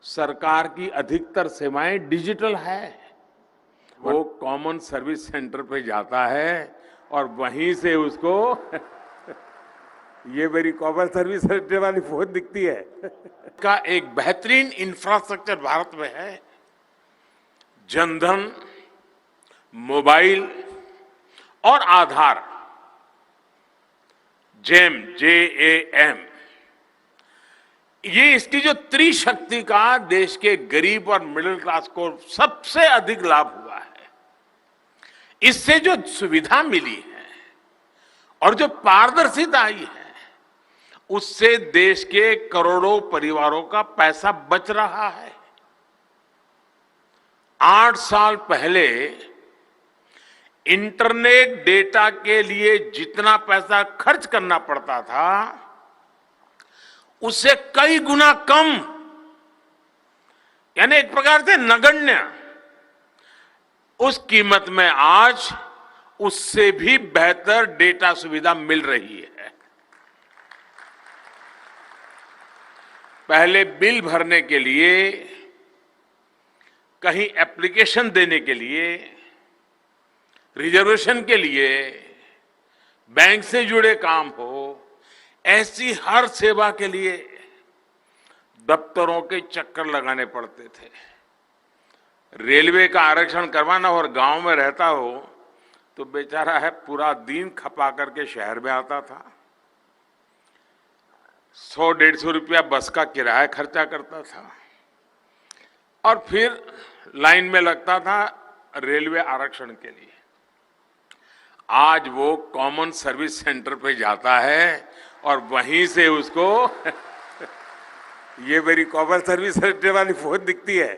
सरकार की अधिकतर सेवाएं डिजिटल है। वो कॉमन सर्विस सेंटर पे जाता है और वहीं से उसको ये मेरी कॉमन सर्विस सेंटर वाली फोन दिखती है का एक बेहतरीन इंफ्रास्ट्रक्चर भारत में है। जनधन, मोबाइल और आधार, जेम, JAM, ये इसकी जो त्रिशक्ति का देश के गरीब और मिडिल क्लास को सबसे अधिक लाभ हुआ है। इससे जो सुविधा मिली है और जो पारदर्शिता आई है, उससे देश के करोड़ों परिवारों का पैसा बच रहा है। 8 साल पहले इंटरनेट डेटा के लिए जितना पैसा खर्च करना पड़ता था, उससे कई गुना कम, यानी एक प्रकार से नगण्य, उस कीमत में आज उससे भी बेहतर डेटा सुविधा मिल रही है। पहले बिल भरने के लिए, कहीं एप्लीकेशन देने के लिए, रिजर्वेशन के लिए, बैंक से जुड़े काम हो, ऐसी हर सेवा के लिए दफ्तरों के चक्कर लगाने पड़ते थे। रेलवे का आरक्षण करवाना और गांव में रहता हो तो बेचारा है पूरा दिन खपा करके शहर में आता था। 100-150 रुपया बस का किराया खर्चा करता था और फिर लाइन में लगता था रेलवे आरक्षण के लिए। आज वो कॉमन सर्विस सेंटर पे जाता है और वहीं से उसको ये मेरी कॉमन सर्विस सेंटर वाली फोन दिखती है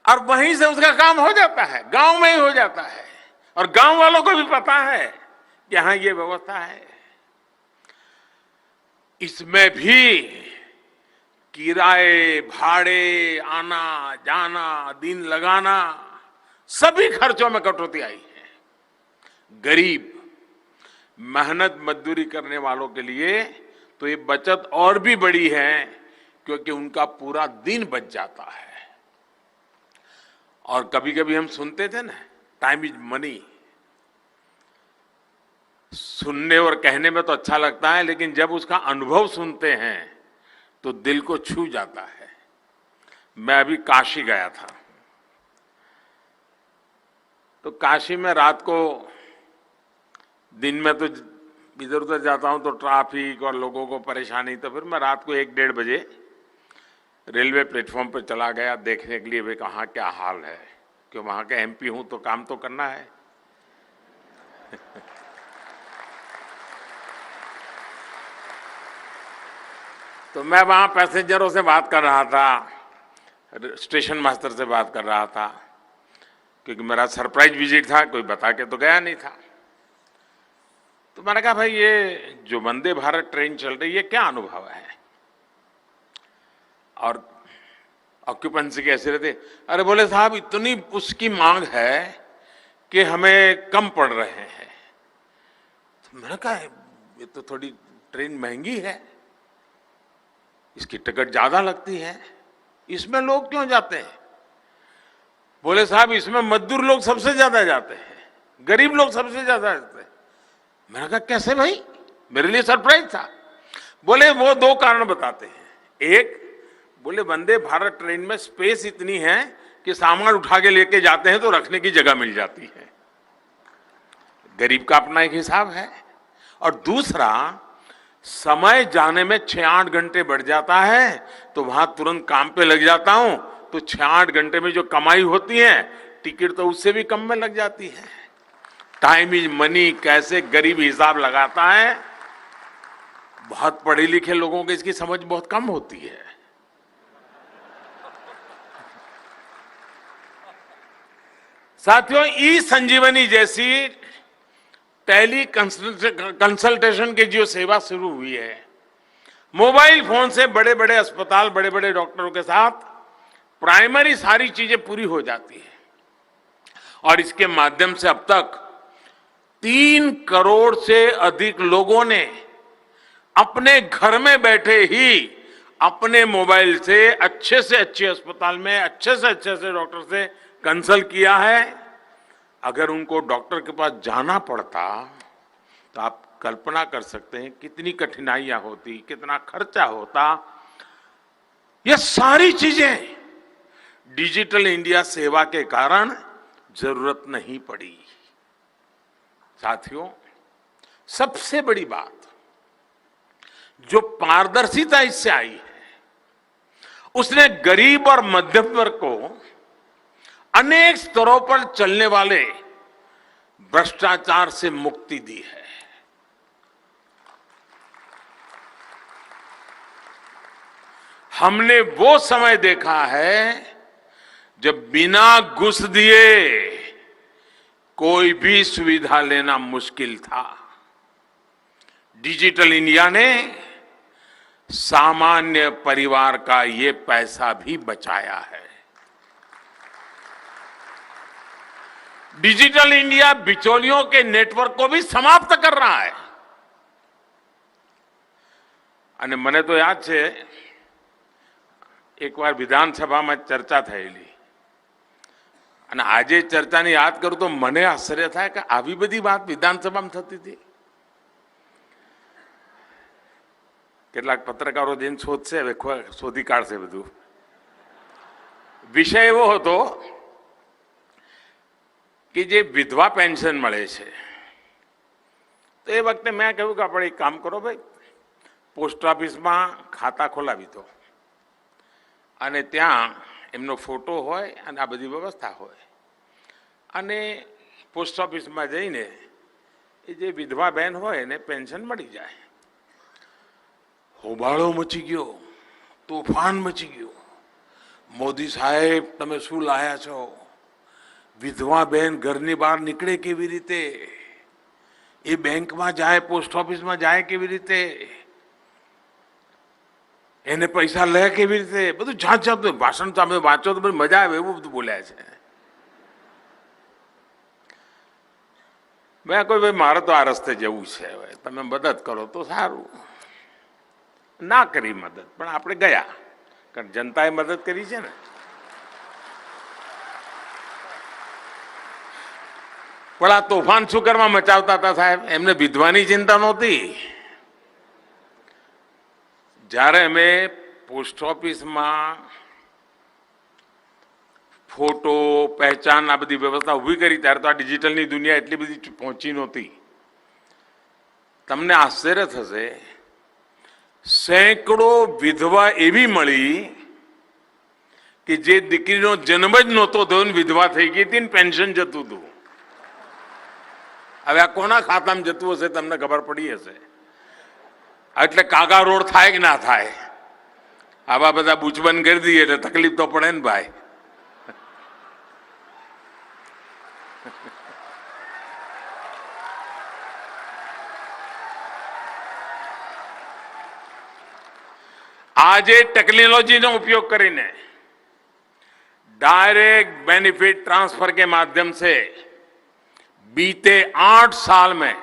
और वहीं से उसका काम हो जाता है, गांव में ही हो जाता है। और गांव वालों को भी पता है कि यहां ये व्यवस्था है। इसमें भी किराए, भाड़े, आना जाना, दिन लगाना, सभी खर्चों में कटौती आई है। गरीब, मेहनत मजदूरी करने वालों के लिए तो ये बचत और भी बड़ी है, क्योंकि उनका पूरा दिन बच जाता है। और कभी कभी हम सुनते थे ना, टाइम इज मनी। सुनने और कहने में तो अच्छा लगता है, लेकिन जब उसका अनुभव सुनते हैं तो दिल को छू जाता है। मैं अभी काशी गया था, तो काशी में रात को, दिन में तो इधर उधर जाता हूं तो ट्रैफिक और लोगों को परेशानी, तो फिर मैं रात को 1-1:30 बजे रेलवे प्लेटफॉर्म पर चला गया देखने के लिए वे कहाँ क्या हाल है, कि वहां का MP हूं तो काम तो करना है। तो मैं वहां पैसेंजरों से बात कर रहा था, स्टेशन मास्टर से बात कर रहा था, क्योंकि मेरा सरप्राइज विजिट था, कोई बता के तो गया नहीं था। तो मैंने कहा, भाई ये जो वंदे भारत ट्रेन चल रही है, क्या अनुभव है और ऑक्यूपेंसी कैसे रहते? अरे बोले साहब, इतनी उसकी मांग है कि हमें कम पड़ रहे हैं। तो मैंने कहा, ये तो थोड़ी ट्रेन महंगी है, इसकी टिकट ज्यादा लगती है, इसमें लोग क्यों जाते हैं? बोले साहब, इसमें मजदूर लोग सबसे ज्यादा जाते हैं, गरीब लोग सबसे ज्यादा जाते हैं। मैंने कहा, कैसे भाई? मेरे लिए सरप्राइज था। बोले वो 2 कारण बताते हैं। एक, बोले वंदे भारत ट्रेन में स्पेस इतनी है कि सामान उठा के लेके जाते हैं तो रखने की जगह मिल जाती है। गरीब का अपना एक हिसाब है। और दूसरा, समय जाने में 6-8 घंटे बढ़ जाता है, तो वहां तुरंत काम पे लग जाता हूं, तो 6-8 घंटे में जो कमाई होती है, टिकट तो उससे भी कम में लग जाती है। टाइम इज मनी कैसे गरीब हिसाब लगाता है, बहुत पढ़े लिखे लोगों को इसकी समझ बहुत कम होती है। साथियों, ई-संजीवनी जैसी टेली कंसल्टेशन की जो सेवा शुरू हुई है, मोबाइल फोन से बड़े बड़े अस्पताल, बड़े बड़े डॉक्टरों के साथ प्राइमरी सारी चीजें पूरी हो जाती है। और इसके माध्यम से अब तक 3 करोड़ से अधिक लोगों ने अपने घर में बैठे ही अपने मोबाइल से अच्छे अस्पताल में अच्छे से डॉक्टर से कंसल्ट किया है। अगर उनको डॉक्टर के पास जाना पड़ता तो आप कल्पना कर सकते हैं कितनी कठिनाइयां होती, कितना खर्चा होता। ये सारी चीजें डिजिटल इंडिया सेवा के कारण जरूरत नहीं पड़ी। साथियों, सबसे बड़ी बात जो पारदर्शिता इससे आई है, उसने गरीब और मध्यम वर्ग को अनेक स्तरों पर चलने वाले भ्रष्टाचार से मुक्ति दी है। हमने वो समय देखा है जब बिना घूस दिए कोई भी सुविधा लेना मुश्किल था। डिजिटल इंडिया ने सामान्य परिवार का ये पैसा भी बचाया है। डिजिटल इंडिया बिचौलियों के नेटवर्क को भी समाप्त कर रहा है। અને મને તો યાદ છે એકવાર વિધાનસભામાં ચર્ચા થયેલી અને આજે ચર્ચાને યાદ કરું તો મને આશ્ચર્ય થાય કે આવી બધી વાત વિધાનસભામાં થતી હતી। કેટલાક પત્રકારો જઈને શોધશે, હવે શોધી કાઢશે બધું। વિષય એવો હતો કે જે વિધવા પેન્શન મળે છે તો એ વખતે મેં કહ્યું કે આપણે એક કામ કરો ભાઈ, પોસ્ટ ઓફિસમાં ખાતા ખોલાવી દો અને ત્યાં એમનો ફોટો હોય અને આ બધી વ્યવસ્થા હોય અને પોસ્ટ ઓફિસમાં જઈને એ જે વિધવા બહેન હોય એને પેન્શન મળી જાય। હોબાળો મચી ગયો, તોફાન મચી ગયો। મોદી સાહેબ તમે શું લાયા છો? વિધવા બહેન ઘરની બહાર નીકળે કેવી રીતે? એ બેંકમાં જાય, પોસ્ટ ઓફિસમાં જાય કેવી રીતે? એને પૈસા લે કેવી રીતે? બધું જાત જાતનું ભાષણ તમે વાંચો તો બધી મજા આવે એવું બધું બોલ્યા છે। મેં કહ્યું ભાઈ મારે તો આ રસ્તે જવું છે, હવે તમે મદદ કરો તો સારું। ના કરી મદદ, પણ આપણે ગયા કારણ જનતાએ મદદ કરી છે ને। પણ આ તોફાન શું કરવા મચાવતા હતા સાહેબ? એમને વિધવાની चिंता नहोती। જ્યારે અમે પોસ્ટ ઓફિસમાં ફોટો, પહેચાન આ બધી વ્યવસ્થા ઊભી કરી ત્યારે તો આ ડિજિટલની દુનિયા એટલી બધી પહોંચી નહોતી। તમને આશ્ચર્ય થશે, સેંકડો વિધવા એવી મળી કે જે દીકરીનો જન્મ જ નહોતો થયો ને વિધવા થઈ ગઈ હતી ને પેન્શન જતું હતું। હવે આ કોના ખાતામાં જતું હશે તમને ખબર પડી હશે। એટલે કાગા રોડ થાય કે ના થાય? આવા બધા બૂચબંધ કરી દઈએ એટલે તકલીફ તો પડે ને ભાઈ। આજે ટેકનોલોજીનો उपयोग કરીને डायरेक्ट बेनिफिट ट्रांसफर के माध्यम से बीते 8 साल में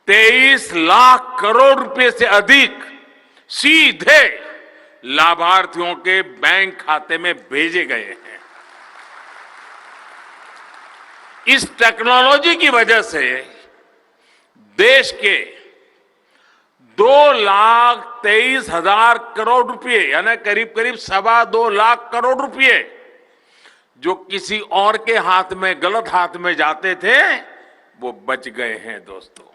23 लाख करोड़ रुपए से अधिक सीधे लाभार्थियों के बैंक खाते में भेजे गए हैं। इस टेक्नोलॉजी की वजह से देश के 2,23,000 करोड़ रुपए यानी करीब करीब 2.25 लाख करोड़ रुपए जो किसी और के हाथ में, गलत हाथ में जाते थे, वो बच गए हैं दोस्तों।